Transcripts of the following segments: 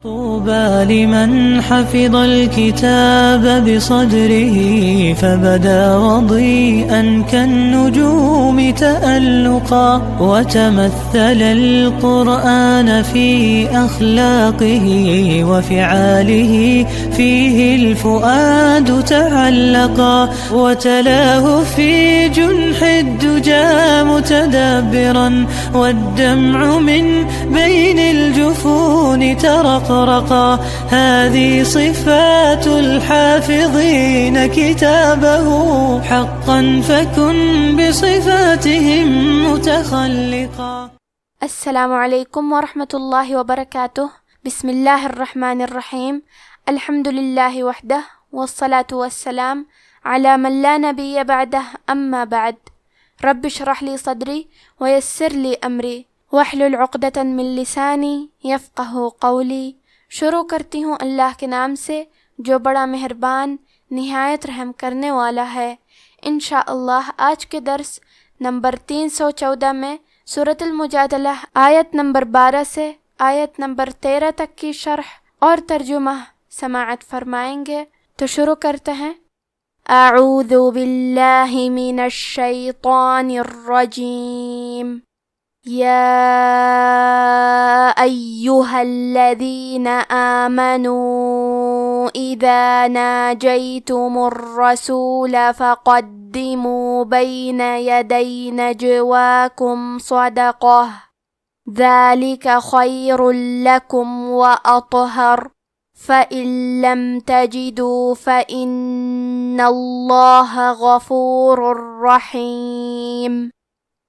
طوبى لمن حفظ الكتاب بصدره فبدا وضيئا كالنجوم تألقا وتمثل القرآن في أخلاقه وفعاله فيه الفؤاد تعلقا وتلاه في جنح الدجى متدبرا والدمع من بين الجفون ترقرقا هذه صفات الحافظين كتابه حقا فكن بصفاتهم متخلقا. السلام علیکم ورحمۃ اللہ وبرکاتہ. بسم اللہ الرحمن الرحیم. الحمد للہ وحدہ والصلاة والسلام علی من لا نبی بعدہ اما بعد. رب اشرح لی صدری ویسر لی امری واحلل عقدۃ من لسانی یفقہوا قولی. شروع کرتی ہوں اللہ کے نام سے جو بڑا مہربان نہایت رحم کرنے والا ہے. انشاءاللہ آج کے درس نمبر 314 میں سورۃ المجادلہ آیت نمبر 12 سے آیت نمبر 13 تک کی شرح اور ترجمہ سماعت فرمائیں گے. تو شروع کرتے ہیں. اعوذ باللہ من الشیطان الرجیم. یا ایہا الذین آمنوا اذا ناجیتم الرسول فقدموا بین یدی نجواکم صدقہ ذلک خیر لکم واطہر فإن لم تجدوا فإن اللہ غفور رحیم.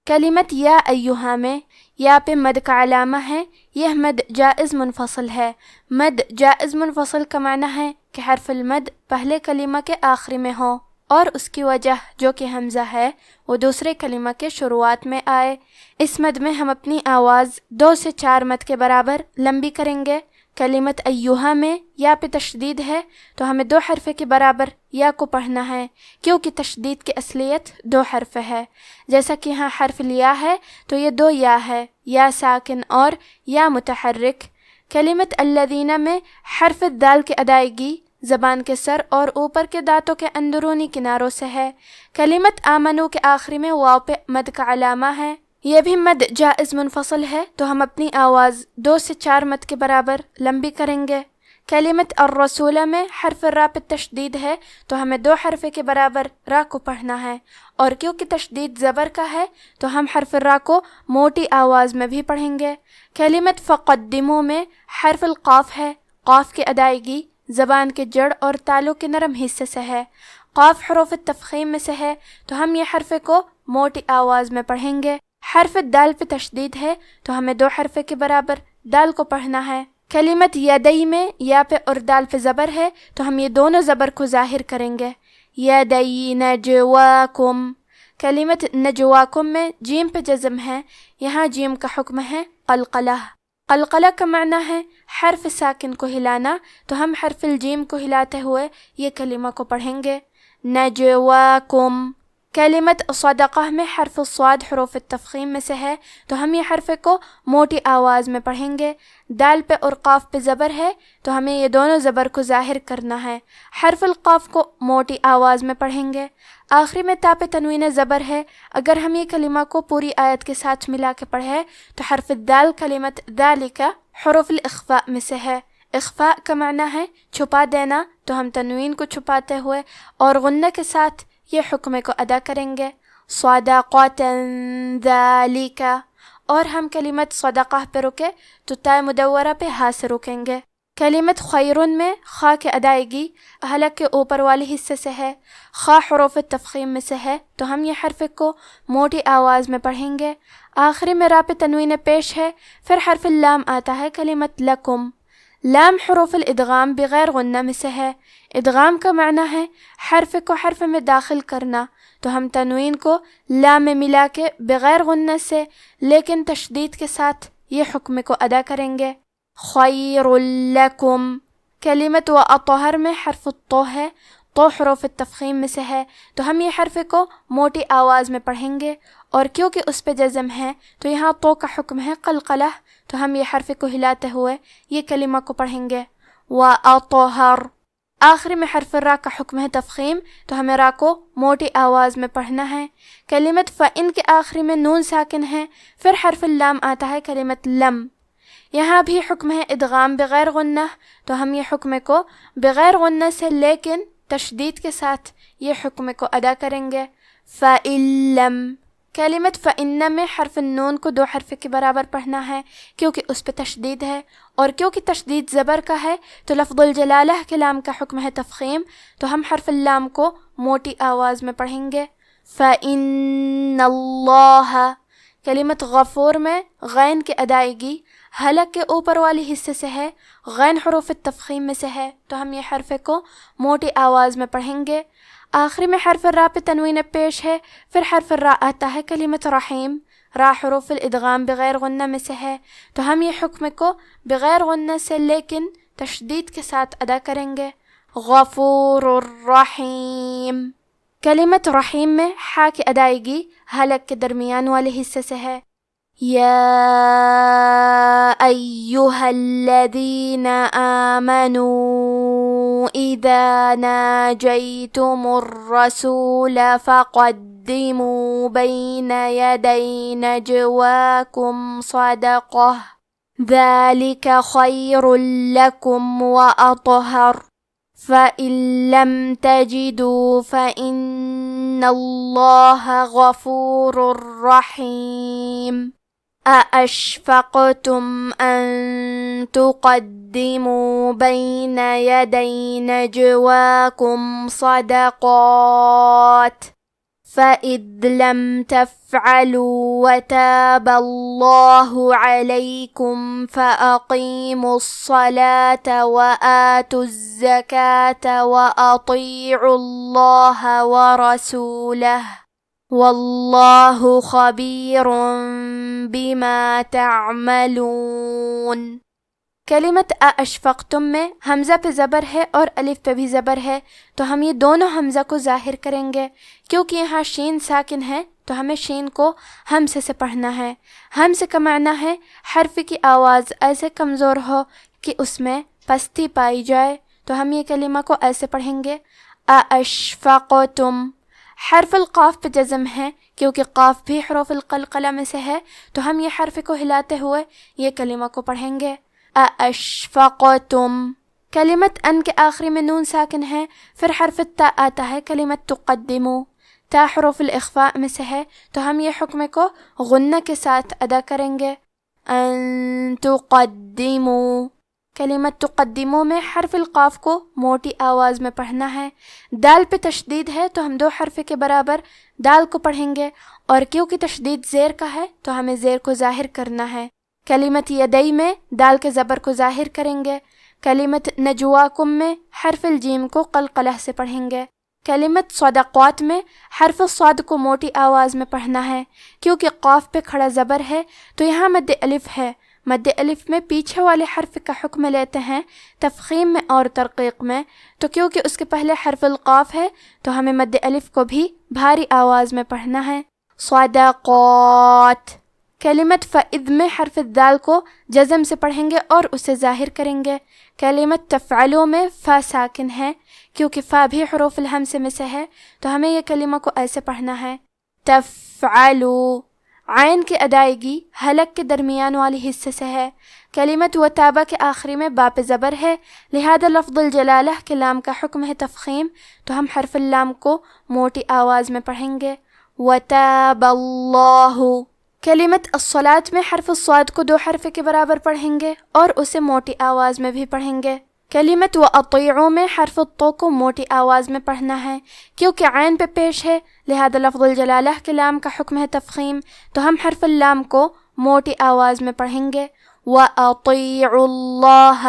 کلمت یا ایہا میں یا پہ مد کا علامہ ہے. یہ مد جائز منفصل ہے. مد جائز منفصل کا معنی ہے کہ حرف المد پہلے کلمہ کے آخری میں ہو اور اس کی وجہ جو کہ حمزہ ہے وہ دوسرے کلمہ کے شروعات میں آئے. اس مد میں ہم اپنی آواز 2 سے 4 مد کے برابر لمبی کریں گے. کلمت ایہا میں یا پہ تشدید ہے تو ہمیں 2 حرف کے برابر یا کو پڑھنا ہے کیونکہ تشدید کی اصلیت 2 حرف ہے. جیسا کہ یہاں حرف لیا ہے تو یہ 2 یا ہے، یا ساکن اور یا متحرک. کلمت الذین میں حرف دال کی ادائیگی زبان کے سر اور اوپر کے دانتوں کے اندرونی کناروں سے ہے. کلمت آمنو کے آخری میں واو پہ مد کا علامہ ہے. یہ بھی مد جائز منفصل ہے تو ہم اپنی آواز 2 سے 4 مد کے برابر لمبی کریں گے. کلمت الرسول میں حرف را پہ تشدید ہے تو ہمیں 2 حرف کے برابر را کو پڑھنا ہے اور کیونکہ تشدید زبر کا ہے تو ہم حرف را کو موٹی آواز میں بھی پڑھیں گے. کلمت فقدموا میں حرف القاف ہے. قاف کی ادائیگی زبان کے جڑ اور تالو کے نرم حصے سے ہے. قاف حروف تفخیم میں سے ہے تو ہم یہ حرف کو موٹی آواز میں پڑھیں گے. حرف دال پہ تشدید ہے تو ہمیں 2 حرف کے برابر دال کو پڑھنا ہے. کلمت یدئی میں یا پہ اور دال پہ زبر ہے تو ہم یہ دونوں زبر کو ظاہر کریں گے. یدئی نجواکم. کلمت نجواکم میں جیم پہ جزم ہے. یہاں جیم کا حکم ہے قلقلہ. قلقلہ کا معنی ہے حرف ساکن کو ہلانا تو ہم حرف الجیم کو ہلاتے ہوئے یہ کلمہ کو پڑھیں گے. نجواکم. کلمت صدقہ میں حرف الصاد حروف التفخیم میں سے ہے تو ہم یہ حرف کو موٹی آواز میں پڑھیں گے. دال پہ اور قاف پہ زبر ہے تو ہمیں یہ دونوں زبر کو ظاہر کرنا ہے. حرف القاف کو موٹی آواز میں پڑھیں گے. آخری میں تا پہ تنوین زبر ہے. اگر ہم یہ کلمہ کو پوری آیت کے ساتھ ملا کے پڑھیں تو حرف الدال کلمت ذالک حروف الاخفاء میں سے ہے. اخفاء کا معنی ہے چھپا دینا تو ہم تنوین کو چھپاتے ہوئے اور غنہ کے ساتھ یہ حکم کو ادا کریں گے. صدقۃ ذالک. اور ہم کلمت صدقہ پہ رکے تو تائے مدورہ پہ ہا سے رکیں گے. کلمت خیرن میں خا کے ادائیگی حلق کے اوپر والے حصے سے ہے. خا حروف تفخیم میں سے ہے تو ہم یہ حرف کو موٹی آواز میں پڑھیں گے. آخری میں را پہ تنوین پیش ہے. پھر حرف اللام آتا ہے کلمت لکم. لام حروف الادغام بغیر غنہ میں سے ہے. ادغام کا معنی ہے حرف کو حرف میں داخل کرنا تو ہم تنوین کو لام میں ملا کے بغیر غنہ سے لیکن تشدید کے ساتھ یہ حکم کو ادا کریں گے. خیر لکم. کلمت واطہر میں حرف الطو ہے. تو حروف التفخیم میں سے ہے تو ہم یہ حرف کو موٹی آواز میں پڑھیں گے اور کیونکہ اس پہ جزم ہے تو یہاں تو کا حکم ہے قلقلہ، تو ہم یہ حرف کو ہلاتے ہوئے یہ کلمہ کو پڑھیں گے وَأَطْهَرْ۔ آخری میں حرف را کا حکم ہے تفخیم، تو ہمیں را کو موٹی آواز میں پڑھنا ہے۔ کلمت فَإِن کے آخری میں نون ساکن ہے، پھر حرف اللام آتا ہے کلمت لم۔ یہاں بھی حکم ہے ادغام بغیر غنہ، تو ہم یہ حکم کو بغیر غنہ سے لیکن تشدید کے ساتھ یہ حکم کو ادا کریں گے۔ فَإِن لَم، کلمت فَإِنَّ میں حرف النون کو 2 حرف کے برابر پڑھنا ہے کیونکہ اس پہ تشدید ہے، اور کیونکہ تشدید زبر کا ہے تو لفظ الجلالہ کے لام کا حکم ہے تفخیم، تو ہم حرف اللام کو موٹی آواز میں پڑھیں گے۔ فَإِنَّ اللَّهَ، کلمت غفور میں غین کی ادائیگی حلق کے اوپر والی حصے سے ہے، غین حروف التفخیم میں سے ہے، تو ہم یہ حرف کو موٹی آواز میں پڑھیں گے۔ آخری میں حرف را پہ تنوین پیش ہے، پھر حرف را آتا ہے کلمت رحیم، را حروف الادغام بغیر غنہ میں سے ہے، تو ہم یہ حکم کو بغیر غنہ سے لیکن تشدید کے ساتھ ادا کریں گے۔ غفور الرحیم، کلمت رحیم میں ہا کی ادائیگی حلق کے درمیان والے حصے سے ہے۔ یا ایہا الذین آمنوا اذا ناجیتم الرسول فقدموا بین یدی نجواکم صدقہ ذلک خیر لکم وأطہر فَإِن لَّمْ تَجِدُوا فَإِنَّ اللَّهَ غَفُورٌ رَّحِيمٌ أَأَشْفَقْتُمْ أَن تُقَدِّمُوا بَيْنَ يَدَيْ نَجْوَاكُمْ صَدَقَاتٍ فَإِذْ لَمْ تَفْعَلُوا وَتَابَ اللَّهُ عَلَيْكُمْ فَأَقِيمُوا الصَّلَاةَ وَآتُوا الزَّكَاةَ وَأَطِيعُوا اللَّهَ وَرَسُولَهُ وَاللَّهُ خَبِيرٌ بِمَا تَعْمَلُونَ۔ کلمت أَأَشْفَقْتُم میں حمزہ پہ زبر ہے اور الف پہ بھی زبر ہے، تو ہم یہ دونوں حمزہ کو ظاہر کریں گے۔ کیونکہ یہاں شین ساکن ہے تو ہمیں شین کو ہمزے سے پڑھنا ہے۔ ہمزے کا معنی ہے حرف کی آواز ایسے کمزور ہو کہ اس میں پستی پائی جائے، تو ہم یہ کلمہ کو ایسے پڑھیں گے أَأَشْفَقْتُم۔ حرف القاف پہ جزم ہے کیونکہ قاف بھی حروف القلقلہ میں سے ہے، تو ہم یہ حرف کو ہلاتے ہوئے یہ کلمہ کو پڑھیں گے أَأَشْفَقْتُم۔ کلمت ان کے آخری میں نون ساکن ہے، پھر حرف تا آتا ہے کلمت تقدمو، تا حروف الاخفاء میں سے ہے، تو ہم یہ حکم کو غنہ کے ساتھ ادا کریں گے۔ ان تقدمو، کلمت تقدمو میں حرف القاف کو موٹی آواز میں پڑھنا ہے۔ دال پہ تشدید ہے تو ہم 2 حرف کے برابر دال کو پڑھیں گے، اور کیونکہ تشدید زیر کا ہے تو ہمیں زیر کو ظاہر کرنا ہے۔ کلمت یدئی میں دال کے زبر کو ظاہر کریں گے۔ کلمت نجواکم میں حرف الجیم کو قلقلہ سے پڑھیں گے۔ کلمت صدقات میں حرف الصاد کو موٹی آواز میں پڑھنا ہے، کیونکہ قاف پہ کھڑا زبر ہے تو یہاں مد الف ہے۔ مد الف میں پیچھے والے حرف کا حکم لیتے ہیں تفخیم میں اور ترقیق میں، تو کیونکہ اس کے پہلے حرف القاف ہے تو ہمیں مد الف کو بھی بھاری آواز میں پڑھنا ہے۔ صدقات، کلمت فَإِذْ میں حرف الدال کو جزم سے پڑھیں گے اور اسے ظاہر کریں گے۔ کلمت تفعلوا میں فا ساکن ہے کیونکہ فا بھی حروف الہمزہ میں سے ہے، تو ہمیں یہ کلمہ کو ایسے پڑھنا ہے تفعلوا۔ عین کی ادائیگی حلق کے درمیان والی حصے سے ہے۔ کلمت وتابہ کے آخری میں با پہ زبر ہے، لہذا لفظ الجلالہ کے لام کا حکم ہے تفخیم، تو ہم حرف اللام کو موٹی آواز میں پڑھیں گے وتاب اللہ۔ کلمت الصلاۃ میں حرف الصاد کو 2 حرف کے برابر پڑھیں گے اور اسے موٹی آواز میں بھی پڑھیں گے۔ کلمت وَأَطِيعُوا میں حرف الطو کو موٹی آواز میں پڑھنا ہے، کیونکہ عین پہ پیش ہے، لہذا لفظ الجلالہ کے لام کا حکم ہے تفخیم، تو ہم حرف اللام کو موٹی آواز میں پڑھیں گے وَأَطِيعُوا اللَّهَ۔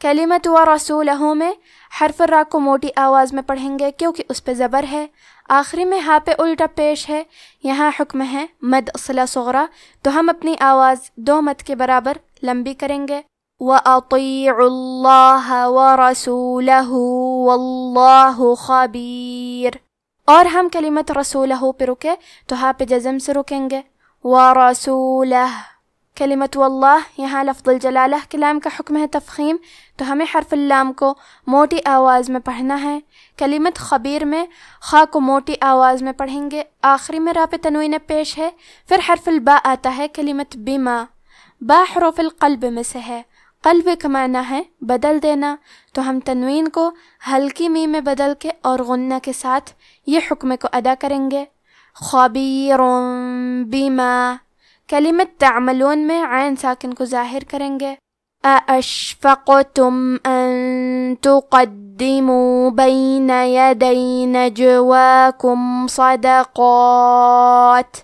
کلمت وَرَسُولَهُ میں حرف را کو موٹی آواز میں پڑھیں گے کیونکہ اس پہ زبر ہے، آخری میں ہا پہ الٹا پیش ہے، یہاں حکم ہے مد صلہ صغرا، تو ہم اپنی آواز 2 مد کے برابر لمبی کریں گے وَأَطِيعُوا اللَّهَ وَرَسُولَهُ وَاللَّهُ خَبِيرٌ اور ہم کلمت رسولہ پہ رکے تو ہاں پہ جزم سے رکیں گے، ورسولہ۔ کلمت واللہ یہاں لفظ الجلالہ کے لام کا حکم ہے تفخیم، تو ہمیں حرف اللام کو موٹی آواز میں پڑھنا ہے۔ کلمت خبیر میں خا کو موٹی آواز میں پڑھیں گے، آخری میں را پہ تنوین پیش ہے۔ پھر حرف الباء آتا ہے کلمت بما، با حروف القلب میں سے ہے، قلب کا معنی ہے بدل دینا، تو ہم تنوین کو ہلکی می میں بدل کے اور غنہ کے ساتھ یہ حکم کو ادا کریں گے۔ خبیر بما، کلمت تعملون میں عین ساکن کو ظاہر کریں گے۔ اَأَشْفَقْتُمْ أَن تُقَدِّمُوا بَيْنَ يَدَيْ نَجْوَاكُمْ صَدَقَاتٍ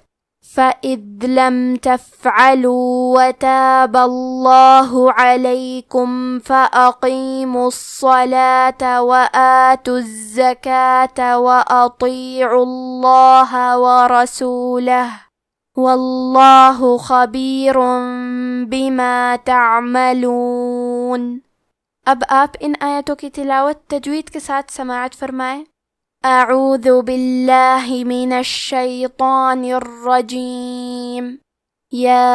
فَإِذْ لَمْ تَفْعَلُوا وَتَابَ اللَّهُ عَلَيْكُمْ فَأَقِيمُوا الصَّلَاةَ وَآتُوا الزَّكَاةَ وَأَطِيعُوا اللَّهَ وَرَسُولَهُ واللہ خبیر بما تعملون۔ اب آپ ان آیتوں کی تلاوت تجوید کے ساتھ سماعت فرمائیں۔ اعوذ باللہ من الشیطان الرجیم، یا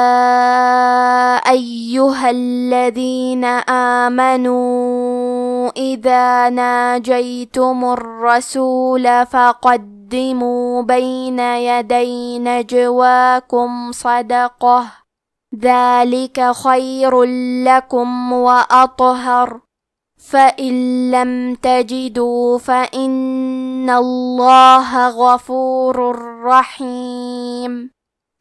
ایہا الذین آمنوا اذا ناجیتم الرسول فقدموا بین یدی نجواکم صدقہ ذلک خیر لکم وأطہر فإن لم تجدوا فإن اللہ غفور رحیم۔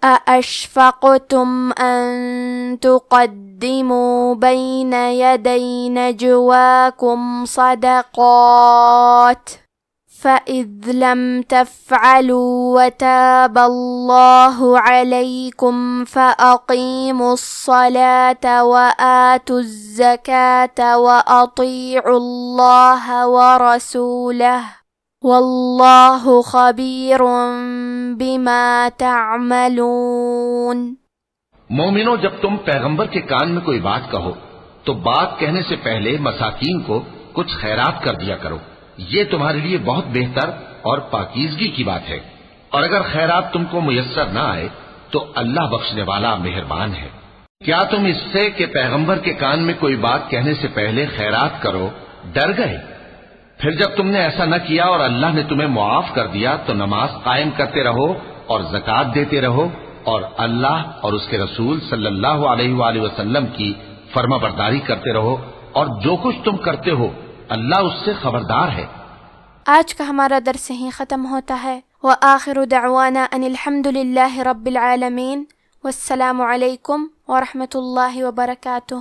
أَأَشْفَقْتُمْ أَن تُقَدِّمُوا بَيْنَ يَدَيْ نَجْوَاكُمْ صَدَقَاتٍ فَإِذْ لَمْ تَفْعَلُوا وَتَابَ اللَّهُ عَلَيْكُمْ فَأَقِيمُوا الصَّلَاةَ وَآتُوا الزَّكَاةَ وَأَطِيعُوا اللَّهَ وَرَسُولَهُ واللہ خبیر بما تعملون۔ مومنو، جب تم پیغمبر کے کان میں کوئی بات کہو تو بات کہنے سے پہلے مساکین کو کچھ خیرات کر دیا کرو، یہ تمہارے لیے بہت بہتر اور پاکیزگی کی بات ہے، اور اگر خیرات تم کو میسر نہ آئے تو اللہ بخشنے والا مہربان ہے۔ کیا تم اس سے کہ پیغمبر کے کان میں کوئی بات کہنے سے پہلے خیرات کرو ڈر گئے؟ پھر جب تم نے ایسا نہ کیا اور اللہ نے تمہیں معاف کر دیا تو نماز قائم کرتے رہو اور زکوٰۃ دیتے رہو، اور اللہ اور اس کے رسول صلی اللہ علیہ وآلہ وسلم کی فرما برداری کرتے رہو، اور جو کچھ تم کرتے ہو اللہ اس سے خبردار ہے۔ آج کا ہمارا درس یہیں ختم ہوتا ہے۔ وآخر دعوانا ان الحمد للہ رب العالمین، والسلام علیکم ورحمۃ اللہ وبرکاتہ۔